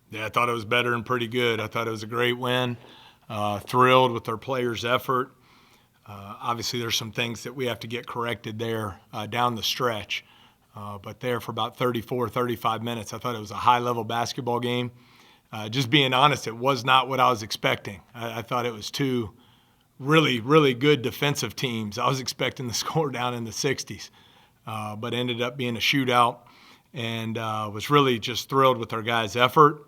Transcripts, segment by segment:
Yeah, I thought it was better and pretty good. I thought it was a great win. Thrilled with our players' effort. Obviously, there's some things that we have to get corrected there down the stretch. But there for about 34, 35 minutes, I thought it was a high-level basketball game. Just being honest, it was not what I was expecting. I thought it was two really, really good defensive teams. I was expecting the score down in the 60s, but ended up being a shootout, and was really just thrilled with our guys' effort.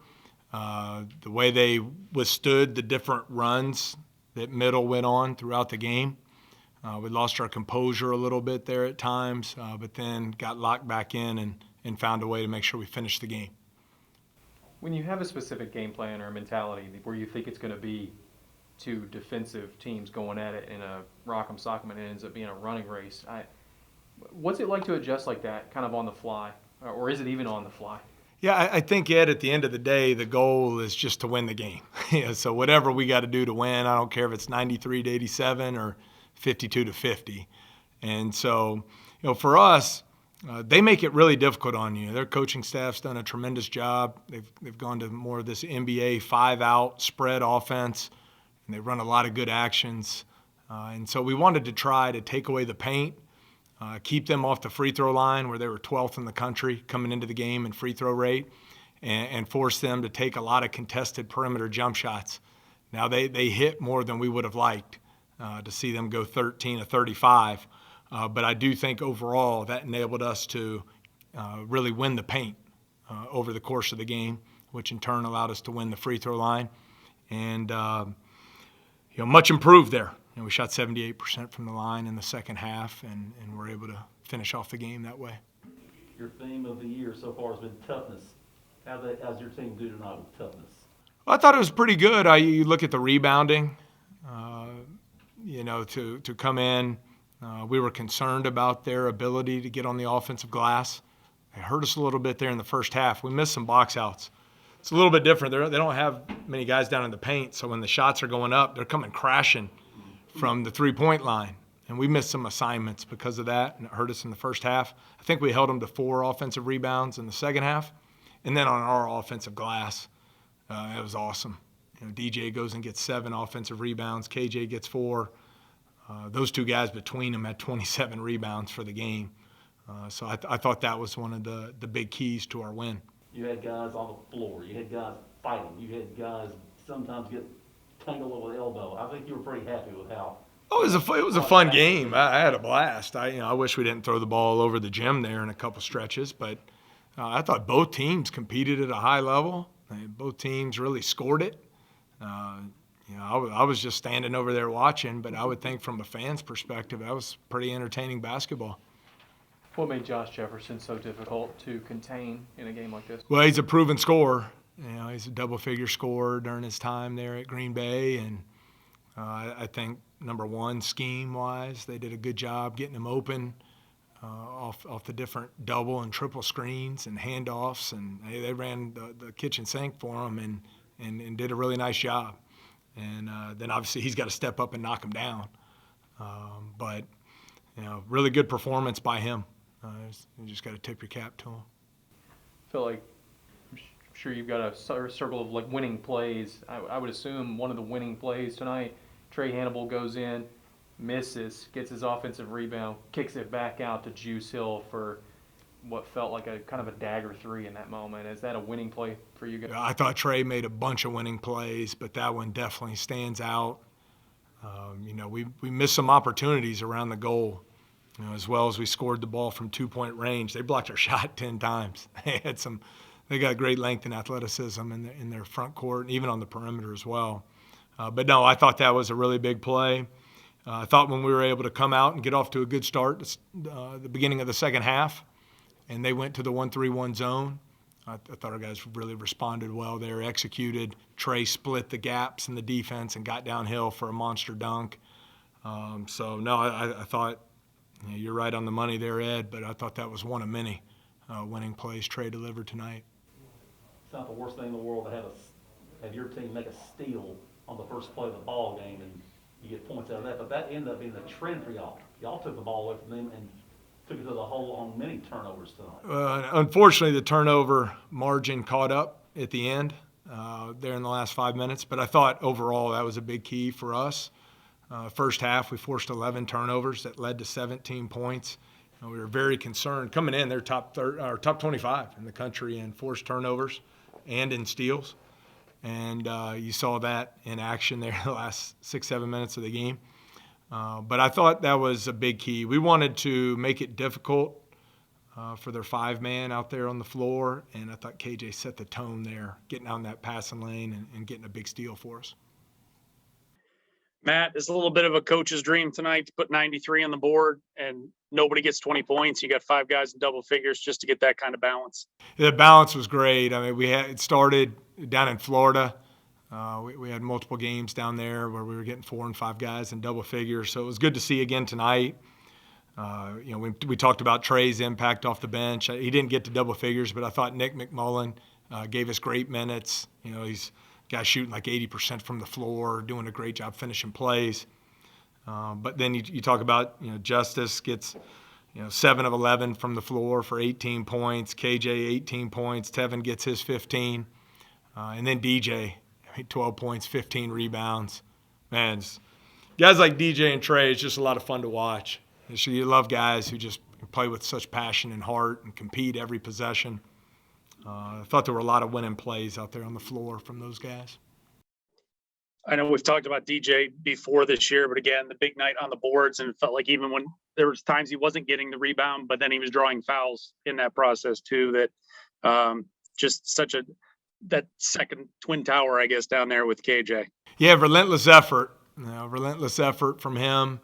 The way they withstood the different runs that Middle went on throughout the game. We lost our composure a little bit there at times, but then got locked back in and found a way to make sure we finished the game. When you have a specific game plan or mentality where you think it's going to be two defensive teams going at it in a rock'em sock'em and it ends up being a running race, what's it like to adjust like that kind of on the fly? Or is it even on the fly? Yeah, I think, Ed, at the end of the day, the goal is just to win the game. So whatever we got to do to win, I don't care if it's 93 to 87 or 52 to 50. And so, for us, they make it really difficult on you. Their coaching staff's done a tremendous job. They've gone to more of this NBA 5-out spread offense, and they run a lot of good actions. And so we wanted to try to take away the paint, keep them off the free throw line where they were 12th in the country coming into the game in free throw rate, and force them to take a lot of contested perimeter jump shots. Now they hit more than we would have liked to see them go 13 to 35. But I do think overall that enabled us to really win the paint over the course of the game, which in turn allowed us to win the free throw line. And, much improved there. We shot 78% from the line in the second half, and were able to finish off the game that way. Your theme of the year so far has been toughness. How's your team do tonight with toughness? Well, I thought it was pretty good. You look at the rebounding, to come in. We were concerned about their ability to get on the offensive glass. They hurt us a little bit there in the first half. We missed some box outs. It's a little bit different. They don't have many guys down in the paint, so when the shots are going up, they're coming crashing from the three-point line. And we missed some assignments because of that, and it hurt us in the first half. I think we held them to 4 offensive rebounds in the second half. And then on our offensive glass, it was awesome. DJ goes and gets 7 offensive rebounds. KJ gets 4. Those two guys between them had 27 rebounds for the game. So I thought that was one of the big keys to our win. You had guys on the floor. You had guys fighting. You had guys sometimes get tangled over the elbow. I think you were pretty happy with how. Oh, it was a fun game. I had a blast. I wish we didn't throw the ball over the gym there in a couple stretches, but I thought both teams competed at a high level. Both teams really scored it. I was just standing over there watching, but I would think from a fan's perspective, that was pretty entertaining basketball. What made Josh Jefferson so difficult to contain in a game like this? Well, he's a proven scorer. He's a double-figure scorer during his time there at Green Bay, and I think, number one, scheme-wise, they did a good job getting him open off the different double and triple screens and handoffs, and they ran the kitchen sink for him and did a really nice job. And then obviously he's got to step up and knock him down. But really good performance by him. You just got to tip your cap to him. I feel like I'm sure you've got a circle of like winning plays. I would assume one of the winning plays tonight, Trey Hannibal goes in, misses, gets his offensive rebound, kicks it back out to Juice Hill for what felt like a kind of a dagger 3 in that moment. Is that a winning play for you guys? I thought Trey made a bunch of winning plays, but that one definitely stands out. We missed some opportunities around the goal, as well as we scored the ball from 2-point range. They blocked our shot 10 times. They got great length and athleticism in their front court, and even on the perimeter as well. But no, I thought that was a really big play. I thought when we were able to come out and get off to a good start the beginning of the second half, and they went to the 1-3-1 zone. I thought our guys really responded well there, executed. Trey split the gaps in the defense and got downhill for a monster dunk. I thought you're right on the money there, Ed, but I thought that was one of many winning plays Trey delivered tonight. It's not the worst thing in the world to have your team make a steal on the first play of the ball game and you get points out of that, but that ended up being the trend for y'all. Y'all took the ball away from them and took it to the hole on many turnovers tonight. Unfortunately, the turnover margin caught up at the end. there in the last 5 minutes. But I thought overall that was a big key for us. First half, we forced 11 turnovers that led to 17 points. We were very concerned. Coming in, they're top 25 in the country in forced turnovers and in steals. And you saw that in action there the last 6-7 minutes of the game. But I thought that was a big key. We wanted to make it difficult for their 5-man out there on the floor, and I thought KJ set the tone there, getting out in that passing lane and getting a big steal for us. Matt, it's a little bit of a coach's dream tonight to put 93 on the board and nobody gets 20 points. You got 5 guys in double figures just to get that kind of balance. The balance was great. I mean, it started down in Florida. We had multiple games down there where we were getting 4 and 5 guys in double figures. So it was good to see again tonight. We talked about Trey's impact off the bench. He didn't get to double figures, but I thought Nick McMullen gave us great minutes. He's a guy shooting like 80% from the floor, doing a great job finishing plays. But then you talk about, Justice gets, 7 of 11 from the floor for 18 points. KJ, 18 points. Tevin gets his 15. And then DJ, 12 points, 15 rebounds. Man, guys like DJ and Trey, it's just a lot of fun to watch. So you love guys who just play with such passion and heart and compete every possession. I thought there were a lot of winning plays out there on the floor from those guys. I know we've talked about DJ before this year, but again, the big night on the boards, and it felt like even when there was times he wasn't getting the rebound, but then he was drawing fouls in that process too, that just that second twin tower, I guess, down there with KJ. Yeah, relentless effort from him.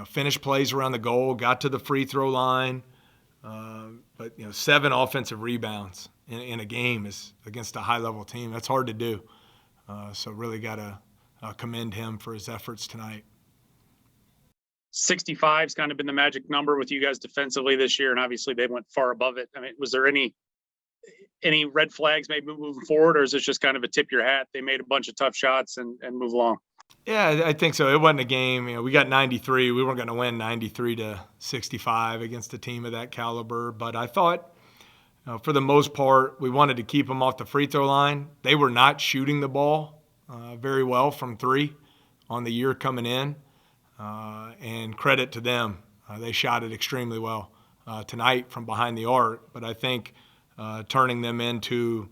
Finished plays around the goal, got to the free throw line. But 7 offensive rebounds in a game is against a high-level team. That's hard to do. So really got to commend him for his efforts tonight. 65's kind of been the magic number with you guys defensively this year, and obviously they went far above it. I mean, was there any red flags maybe moving forward, or is this just kind of a tip your hat? They made a bunch of tough shots and move along. Yeah, I think so. It wasn't a game. We got 93. We weren't going to win 93-65 against a team of that caliber. But I thought, for the most part, we wanted to keep them off the free throw line. They were not shooting the ball very well from 3 on the year coming in. And credit to them. They shot it extremely well tonight from behind the arc. But I think turning them into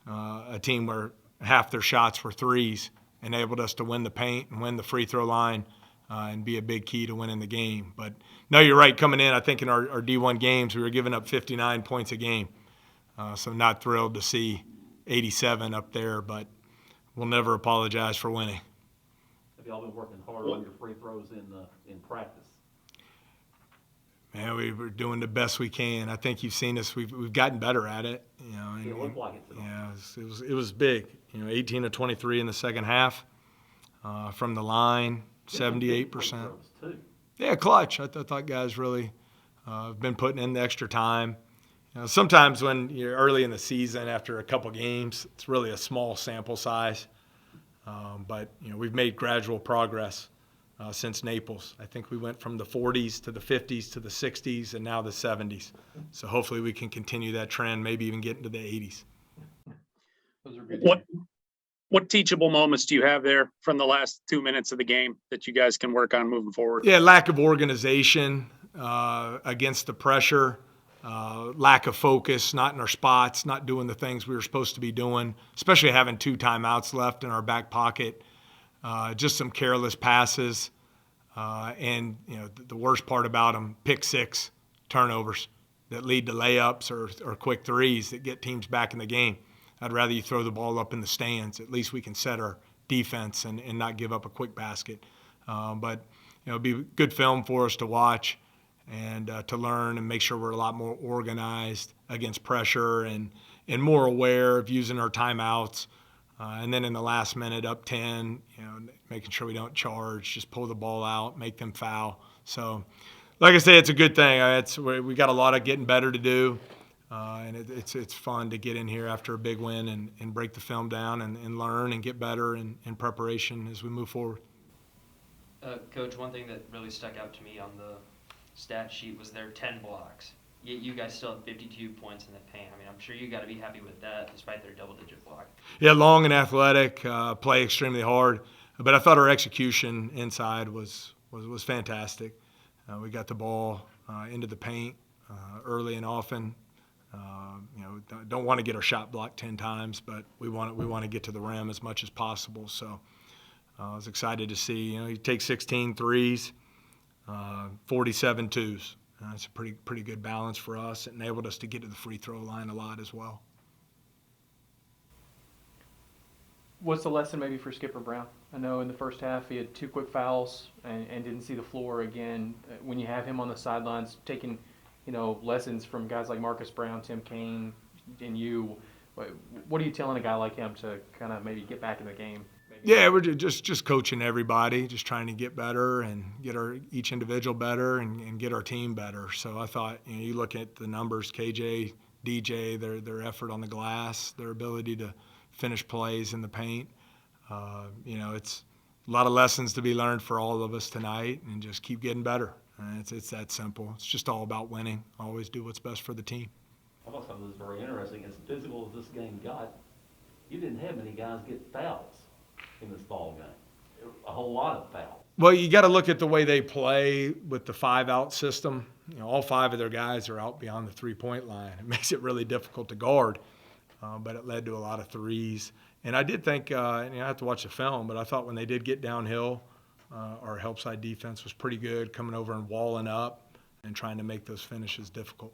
a team where half their shots were threes enabled us to win the paint and win the free throw line and be a big key to winning the game. But no, you're right. Coming in, I think in our D1 games, we were giving up 59 points a game. So not thrilled to see 87 up there, but we'll never apologize for winning. Have y'all been working hard on your free throws in practice? Man, we were doing the best we can. I think you've seen us. We've gotten better at it. It looked like it tonight. Yeah, it was big. 18 of 23 in the second half from the line, 78%. Yeah, clutch. I thought guys really have been putting in the extra time. Sometimes when you're early in the season, after a couple games, it's really a small sample size. But we've made gradual progress since Naples. I think we went from the 40s to the 50s to the 60s and now the 70s. So hopefully we can continue that trend, maybe even get into the 80s. Those are good. What teachable moments do you have there from the last 2 minutes of the game that you guys can work on moving forward? Yeah, lack of organization against the pressure, lack of focus, not in our spots, not doing the things we were supposed to be doing, especially having 2 timeouts left in our back pocket. Just some careless passes, and the worst part about them, pick 6 turnovers that lead to layups or quick threes that get teams back in the game. I'd rather you throw the ball up in the stands. At least we can set our defense and not give up a quick basket. But it'd be good film for us to watch and to learn and make sure we're a lot more organized against pressure and more aware of using our timeouts. And then in the last minute, up 10, making sure we don't charge, just pull the ball out, make them foul. So, like I say, it's a good thing. We got a lot of getting better to do, and it's fun to get in here after a big win and break the film down and learn and get better in preparation as we move forward. Coach, one thing that really stuck out to me on the stat sheet was their 10 blocks. Yet you guys still have 52 points in the paint. I mean, I'm sure you got to be happy with that despite their double-digit block. Yeah, long and athletic, play extremely hard. But I thought our execution inside was fantastic. We got the ball into the paint early and often. Don't want to get our shot blocked 10 times, but we want to get to the rim as much as possible. So I was excited to see. You take 16 threes, 47 twos. It's a pretty good balance for us. It enabled us to get to the free throw line a lot as well. What's the lesson maybe for Skipper Brown? I know in the first half he had 2 quick fouls and didn't see the floor again. When you have him on the sidelines taking, lessons from guys like Marcus Brown, Tim Kaine, and you, what are you telling a guy like him to kind of maybe get back in the game? Yeah, we're just coaching everybody, just trying to get better and get each individual better and get our team better. So I thought, you look at the numbers, KJ, DJ, their effort on the glass, their ability to finish plays in the paint. It's a lot of lessons to be learned for all of us tonight, and just keep getting better. It's that simple. It's just all about winning. Always do what's best for the team. I thought something was very interesting. As physical as this game got, you didn't have many guys get fouls in this ball game. A whole lot of fouls. Well, you got to look at the way they play with the 5-out system. All 5 of their guys are out beyond the 3-point line. It makes it really difficult to guard, but it led to a lot of threes. And I did think, I have to watch the film, but I thought when they did get downhill, our help side defense was pretty good, coming over and walling up and trying to make those finishes difficult.